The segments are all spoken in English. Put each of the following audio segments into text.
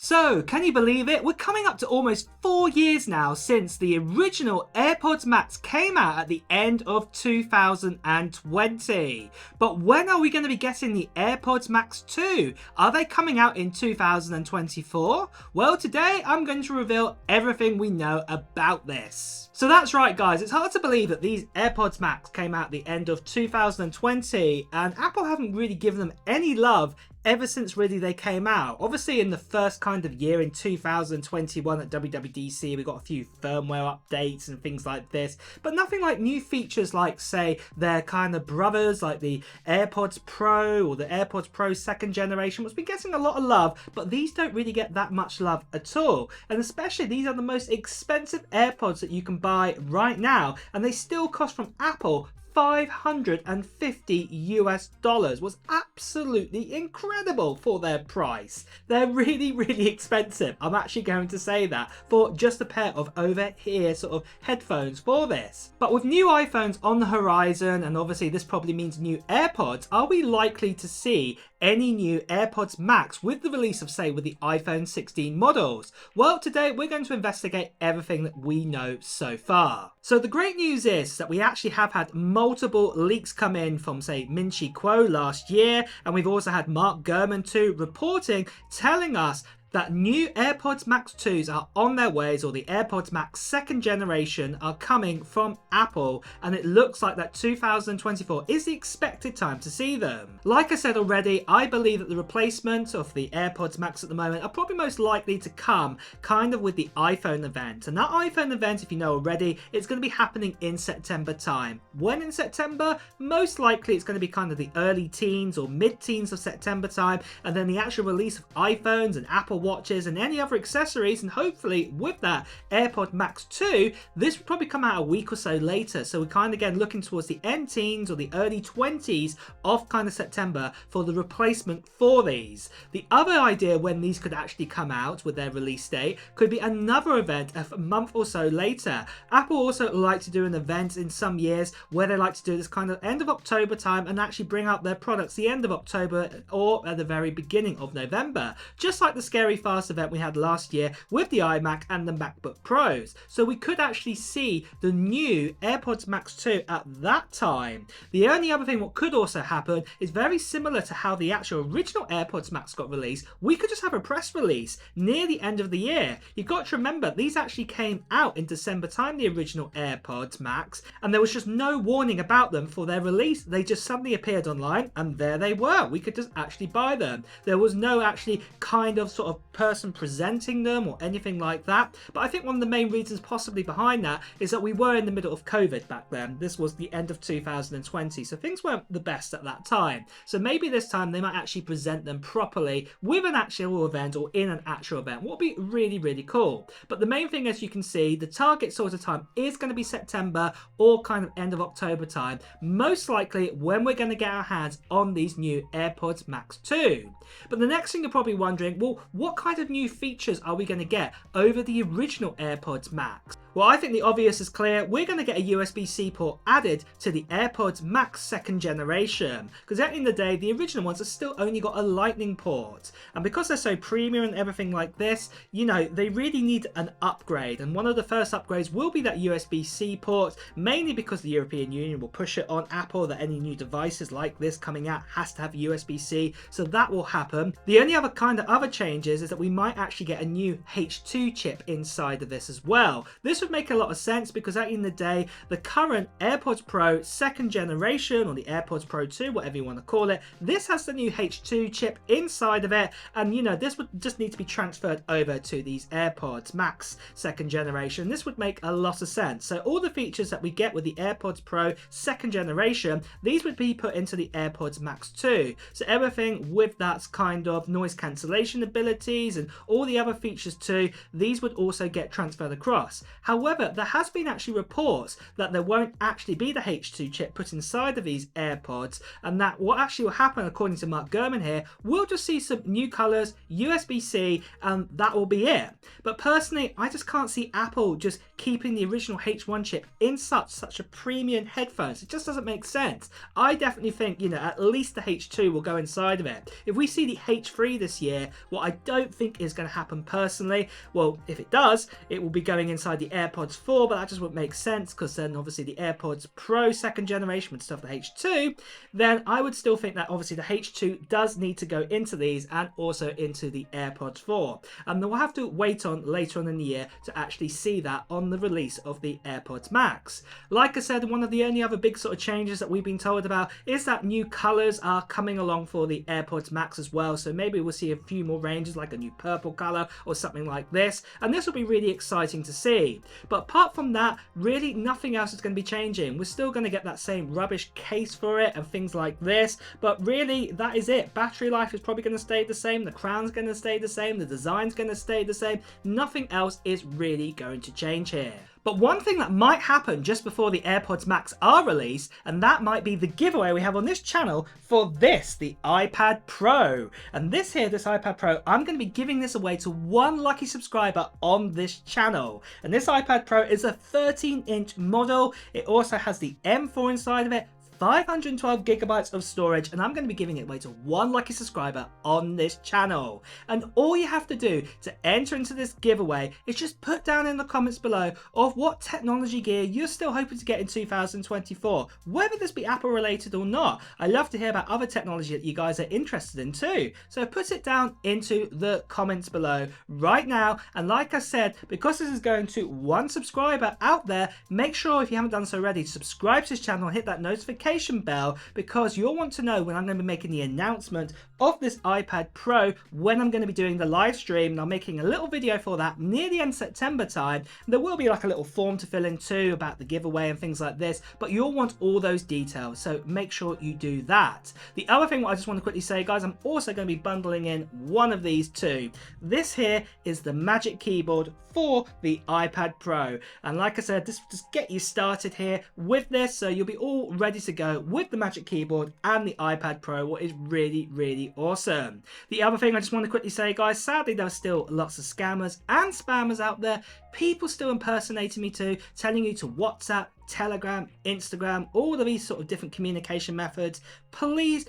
So, can you believe it? We're coming up to almost 4 years now since the original AirPods Max came out at the end of 2020. But when are we going to be getting the AirPods Max 2? Are they coming out in 2024? Well, today I'm going to reveal everything we know about this. So that's right, guys. It's hard to believe that these AirPods Max came out at the end of 2020 and Apple haven't really given them any love ever since really they came out. Obviously in the first kind of year in 2021 at WWDC we got a few firmware updates and things like this, but nothing like new features like say their kind of brothers like the AirPods Pro or the AirPods Pro second generation, which has been getting a lot of love, but these don't really get that much love at all. And especially these are the most expensive AirPods that you can buy right now, and they still cost from Apple $550 was absolutely incredible for their price. They're really expensive. I'm actually going to say that for just a pair of over-ear sort of headphones for this. But with new iPhones on the horizon, and obviously this probably means new AirPods, are we likely to see any new AirPods Max with the release of, say, with the iPhone 16 models? Well, today we're going to investigate everything that we know so far. So the great news is that we actually have had multiple leaks come in from, say, Min-Chi Kuo last year, and we've also had Mark Gurman too reporting, telling us that new AirPods Max 2s are on their ways, or the AirPods Max second generation are coming from Apple, and it looks like that 2024 is the expected time to see them. Like I said already, I believe that the replacement of the AirPods Max at the moment are probably most likely to come kind of with the iPhone event, and that iPhone event, if you know already, it's going to be happening in September time. When in September? Most likely it's going to be kind of the early teens or mid-teens of September time, and then the actual release of iPhones and Apple Watches and any other accessories, and hopefully with that AirPod Max 2, this will probably come out a week or so later. So we're kind of again looking towards the end teens or the early 20s of kind of September for the replacement for these. The other idea when these could actually come out with their release date could be another event a month or so later. Apple also like to do an event in some years where they like to do this kind of end of October time and actually bring out their products the end of October or at the very beginning of November, just like the Scary Fast event we had last year with the iMac and the MacBook Pros. So we could actually see the new AirPods Max 2 at that time. The only other thing what could also happen is very similar to how the actual original AirPods Max got released. We could just have a press release near the end of the year. You've got to remember these actually came out in December time, the original AirPods Max, and there was just no warning about them for their release. They just suddenly appeared online and there they were. We could just actually buy them. There was no actually kind of sort of person presenting them or anything like that. But I think one of the main reasons possibly behind that is that we were in the middle of COVID back then. This was the end of 2020, so things weren't the best at that time. So maybe this time they might actually present them properly with an actual event or in an actual event. What would be really cool. But the main thing, as you can see, the target sort of time is going to be September or kind of end of October time, most likely when we're going to get our hands on these new AirPods Max 2. But the next thing you're probably wondering, well, what kind of new features are we going to get over the original AirPods Max? Well, I think the obvious is clear. We're going to get a USB-C port added to the AirPods Max second generation, because at the end of the day, the original ones have still only got a lightning port. And because they're so premium and everything like this, you know, they really need an upgrade. And one of the first upgrades will be that USB-C port, mainly because the European Union will push it on Apple that any new devices like this coming out has to have USB-C, so that will happen. The only other kind of other changes is that we might actually get a new H2 chip inside of this as well. This would make a lot of sense because at the end of the day, the current AirPods Pro second generation or the AirPods Pro 2, whatever you want to call it, this has the new H2 chip inside of it, and you know, this would just need to be transferred over to these AirPods Max second generation. This would make a lot of sense. So all the features that we get with the AirPods Pro second generation, these would be put into the AirPods Max 2. So everything with that kind of noise cancellation abilities and all the other features too, these would also get transferred across. However, there has been actually reports that there won't actually be the H2 chip put inside of these AirPods, and that what actually will happen, according to Mark Gurman here, we'll just see some new colors, USB-C, and that will be it. But personally, I just can't see Apple just keeping the original H1 chip in such a premium headphones. It just doesn't make sense. I definitely think, you know, at least the H2 will go inside of it. If we see the H3 this year, what I don't think is going to happen personally, well, if it does, it will be going inside the AirPods 4, but that just wouldn't make sense, because then obviously the AirPods Pro 2nd generation would stuff the H2. Then I would still think that obviously the H2 does need to go into these and also into the AirPods 4. And then we'll have to wait on later on in the year to actually see that on the release of the AirPods Max. Like I said, one of the only other big sort of changes that we've been told about is that new colors are coming along for the AirPods Max as well. So maybe we'll see a few more ranges, like a new purple color or something like this. And this will be really exciting to see. But apart from that, really nothing else is going to be changing. We're still going to get that same rubbish case for it and things like this. But really, that is it. Battery life is probably going to stay the same. The crown's going to stay the same. The design's going to stay the same. Nothing else is really going to change here. But one thing that might happen just before the AirPods Max are released, and that might be the giveaway we have on this channel for this, the iPad Pro. And this iPad Pro, I'm going to be giving this away to one lucky subscriber on this channel. And this iPad Pro is a 13-inch model. It also has the M4 inside of it, 512 gigabytes of storage, and I'm going to be giving it away to one lucky subscriber on this channel. And all you have to do to enter into this giveaway is just put down in the comments below of what technology gear you're still hoping to get in 2024, whether this be Apple related or not. I love to hear about other technology that you guys are interested in too. So put it down into the comments below right now. And like I said, because this is going to one subscriber out there, make sure if you haven't done so already, subscribe to this channel and hit that notification bell, because you'll want to know when I'm going to be making the announcement of this iPad Pro, when I'm going to be doing the live stream. And I'm making a little video for that near the end of September time. There will be like a little form to fill in too about the giveaway and things like this, but you'll want all those details, so make sure you do that. The other thing what I just want to quickly say, guys, I'm also going to be bundling in one of these too. This here is the Magic Keyboard for the iPad Pro, and like I said, this will just get you started here with this, so you'll be all ready to go with the Magic Keyboard and the iPad Pro, what is really awesome. The other thing I just want to quickly say, guys, sadly there are still lots of scammers and spammers out there, people still impersonating me too, telling you to WhatsApp, Telegram, Instagram, all of these sort of different communication methods. Please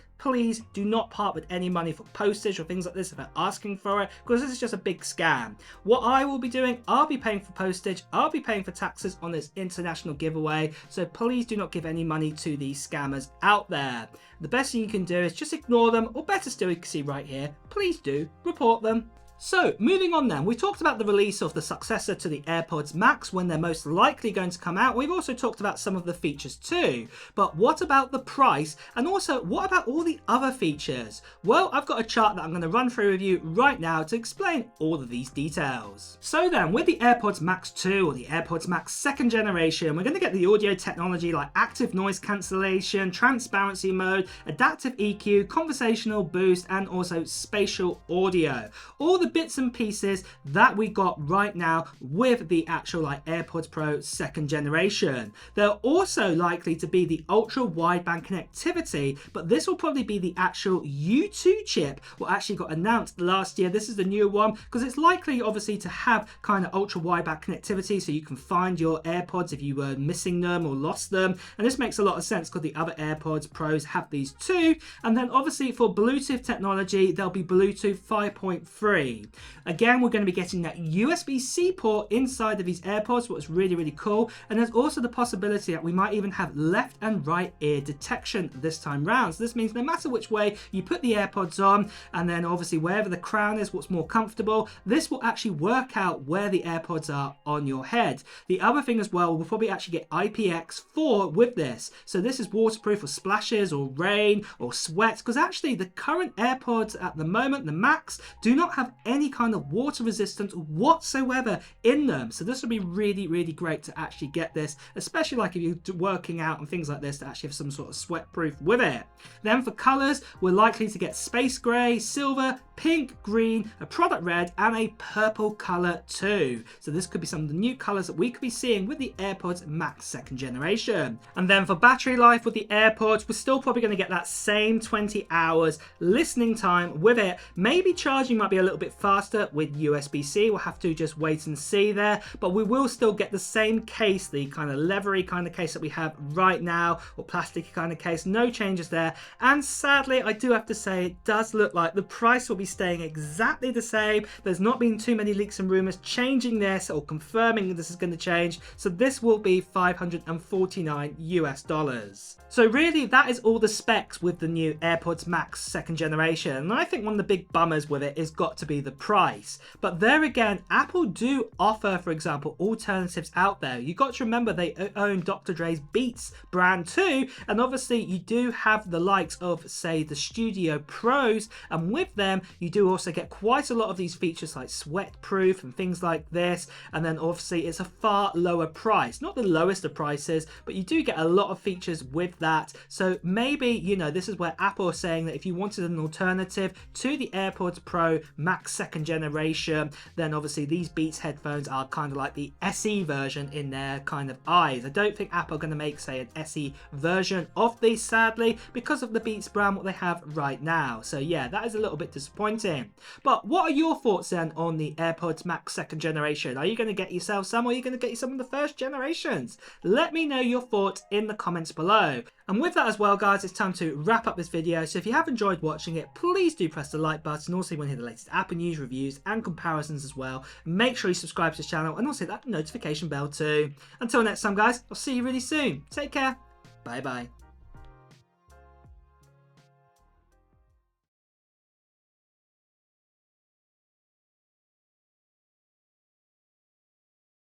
do not part with any money for postage or things like this if they're asking for it, because this is just a big scam. What I will be doing, I'll be paying for postage, I'll be paying for taxes on this international giveaway, so please do not give any money to these scammers out there. The best thing you can do is just ignore them, or better still, you can see right here, please do report them. So, moving on then, we talked about the release of the successor to the AirPods Max, when they're most likely going to come out. We've also talked about some of the features too. But what about the price? And also, what about all the other features? Well, I've got a chart that I'm going to run through with you right now to explain all of these details. So then, with the AirPods Max 2 or the AirPods Max 2nd generation, we're going to get the audio technology like active noise cancellation, transparency mode, adaptive EQ, conversational boost, and also spatial audio. All the bits and pieces that we got right now with the actual like AirPods Pro 2nd generation. They're also likely to be the ultra wideband connectivity, but this will probably be the actual U2 chip what actually got announced last year. This is the new one because it's likely obviously to have kind of ultra wideband connectivity, so you can find your AirPods if you were missing them or lost them, and this makes a lot of sense because the other AirPods Pros have these too. And then obviously for Bluetooth technology, there'll be Bluetooth 5.3. Again, we're going to be getting that USB-C port inside of these AirPods, what's really cool. And there's also the possibility that we might even have left and right ear detection this time round. So this means no matter which way you put the AirPods on, and then obviously wherever the crown is, what's more comfortable, this will actually work out where the AirPods are on your head. The other thing as well, we'll probably actually get IPX4 with this. So this is waterproof for splashes or rain or sweat, because actually the current AirPods at the moment, the Max, do not have any kind of water resistance whatsoever in them. So this would be really, really great to actually get this, especially like if you're working out and things like this, to actually have some sort of sweat proof with it. Then for colors, we're likely to get space gray, silver, pink, green, a product red, and a purple color too. So this could be some of the new colors that we could be seeing with the AirPods Max 2nd generation. And then for battery life with the AirPods, we're still probably going to get that same 20 hours listening time with it. Maybe charging might be a little bit faster with USB-C. We'll have to just wait and see there, but we will still get the same case, the kind of leathery kind of case that we have right now, or plasticky kind of case. No changes there. And sadly, I do have to say, it does look like the price will be staying exactly the same. There's not been too many leaks and rumors changing this or confirming this is going to change. So this will be $549 US. So really, that is all the specs with the new AirPods Max 2nd generation. And I think one of the big bummers with it has got to be the price. But there again, Apple do offer, for example, alternatives out there. You got to remember they own Dr. Dre's Beats brand too. And obviously you do have the likes of, say, the Studio Pros. And with them, you do also get quite a lot of these features like sweat proof and things like this. And then obviously it's a far lower price, not the lowest of prices, but you do get a lot of features with that. So maybe, you know, this is where Apple is saying that if you wanted an alternative to the AirPods Pro Max 2nd generation, then obviously these Beats headphones are kind of like the SE version in their kind of eyes. I don't think Apple are going to make, say, an SE version of these, sadly, because of the Beats brand, what they have right now. So yeah, that is a little bit disappointing. But what are your thoughts then on the AirPods Max 2nd generation? Are you going to get yourself some, or are you going to get you some of the first generations? Let me know your thoughts in the comments below. And with that as well, guys, it's time to wrap up this video. So if you have enjoyed watching it, please do press the like button. Also, you want to hear the latest Apple news, reviews, and comparisons as well. Make sure you subscribe to the channel and also hit that notification bell too. Until next time, guys, I'll see you really soon. Take care. Bye bye.